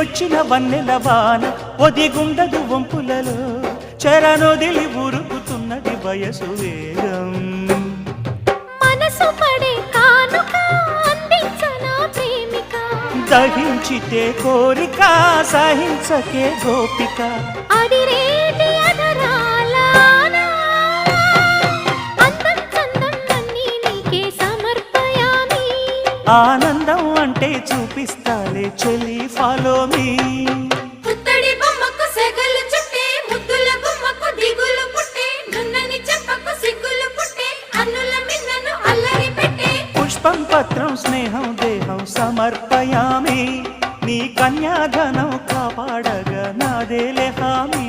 దిగొచ్చిన వన్నెల వాన ఒదిగుండదు వంపులలో చెరనొదిలి ఉరుకుతున్నది వయసు వేగం మనసు పడే కానుక అందించనా ప్రేమిక దహించితే కోరిక సహించకే గోపిక అడిరేటి అధరాల అందం చందం అన్నీ నీకే సమర్పయామి ఆనందం అంటే చూపిస్తాలే చెలి ఫాలో మీ పుత్తడి బొమ్మకు సెగలు చుట్టే ముద్దుల గుమ్మకు దిగులు పుట్టే నున్నని చెప్పకు సిగ్గులు పుట్టే అన్నుల మిన్నను అల్లరి పెట్టే పుష్పం పత్రం స్నేహం దేహం సమర్పయామి నీ కన్యాధనం కాపాడగా నాదేలే హామీ